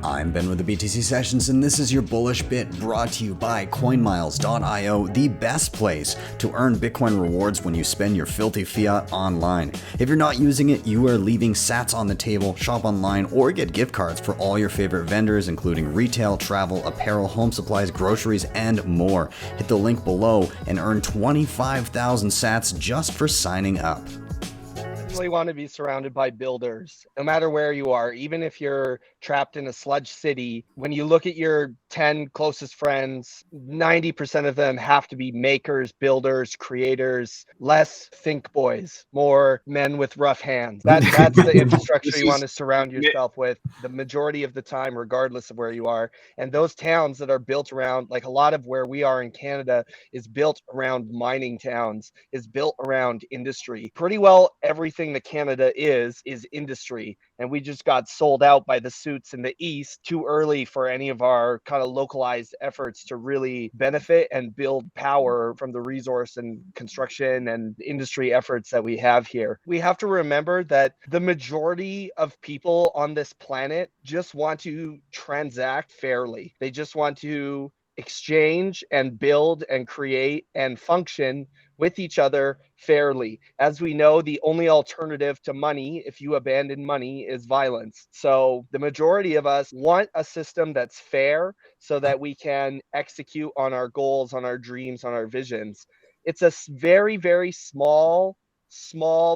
I'm Ben with the BTC Sessions, and this is your bullish bit brought to you by Coinmiles.io, the best place to earn Bitcoin rewards when you spend your filthy fiat online. If you're not using it, you are leaving sats on the table, shop online, or get gift cards for all your favorite vendors, including retail, travel, apparel, home supplies, groceries, and more. Hit the link below and earn 25,000 sats just for signing up. Really want to be surrounded by builders, no matter where you are, even if you're trapped in a sludge city. When you look at your 10 closest friends, 90% of them have to be makers, builders, creators, less think boys, more men with rough hands. That's the infrastructure you want to surround yourself with the majority of the time, regardless of where you are. And those towns that are built around, like a lot of where we are in Canada is built around mining towns, is built around industry. Pretty well everything that Canada is industry, and we just got sold out by the suits in the east too early for any of our kind of localized efforts to really benefit and build power from the resource and construction and industry efforts that we have here. We have to remember that the majority of people on this planet just want to transact fairly. They just want to exchange and build and create and function with each other fairly. As we know, the only alternative to money, if you abandon money, is violence. So the majority of us want a system that's fair so that we can execute on our goals, on our dreams, on our visions. It's a very, very small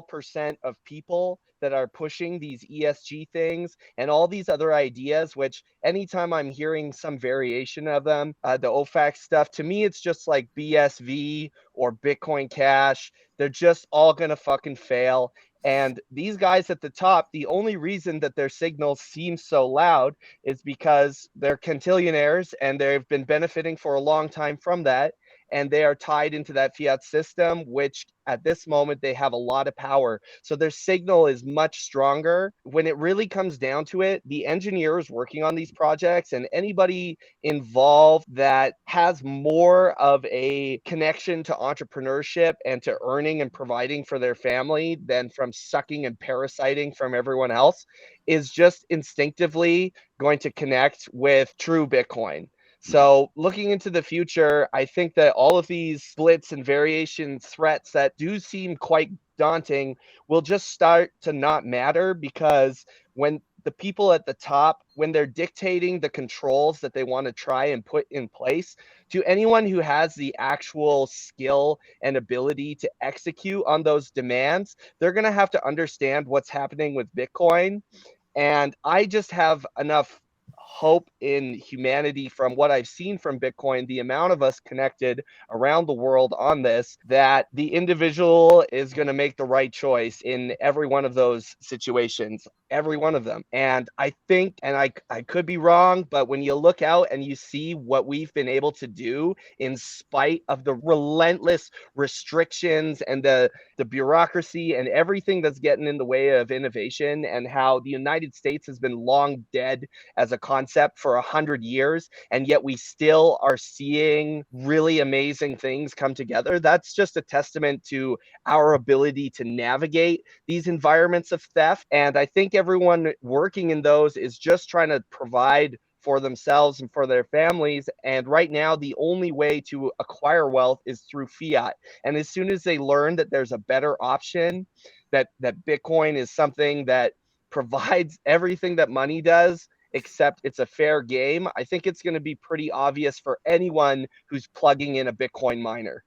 percent of people that are pushing these ESG things and all these other ideas, which anytime I'm hearing some variation of them, the OFAC stuff, to me, it's just like BSV or Bitcoin Cash. They're just all going to fucking fail. And these guys at the top, the only reason that their signals seem so loud is because they're cantillionaires and they've been benefiting for a long time from that. And they are tied into that fiat system, which at this moment, they have a lot of power. So their signal is much stronger. When it really comes down to it, the engineers working on these projects and anybody involved that has more of a connection to entrepreneurship and to earning and providing for their family than from sucking and parasiting from everyone else is just instinctively going to connect with true Bitcoin. So looking into the future, I think that all of these splits and variation threats that do seem quite daunting will just start to not matter, because when the people at the top, when they're dictating the controls that they want to try and put in place, to anyone who has the actual skill and ability to execute on those demands, they're going to have to understand what's happening with Bitcoin. And I just have enough hope in humanity from what I've seen from Bitcoin, the amount of us connected around the world on this, that the individual is going to make the right choice in every one of those situations, every one of them. And I think, and I could be wrong, but when you look out and you see what we've been able to do in spite of the relentless restrictions and the bureaucracy and everything that's getting in the way of innovation, and how the United States has been long dead as a concept for 100 years, and yet we still are seeing really amazing things come together. That's just a testament to our ability to navigate these environments of theft. And I think everyone working in those is just trying to provide for themselves and for their families. And right now, the only way to acquire wealth is through fiat. And as soon as they learn that there's a better option, that Bitcoin is something that provides everything that money does, except it's a fair game, I think it's going to be pretty obvious for anyone who's plugging in a Bitcoin miner.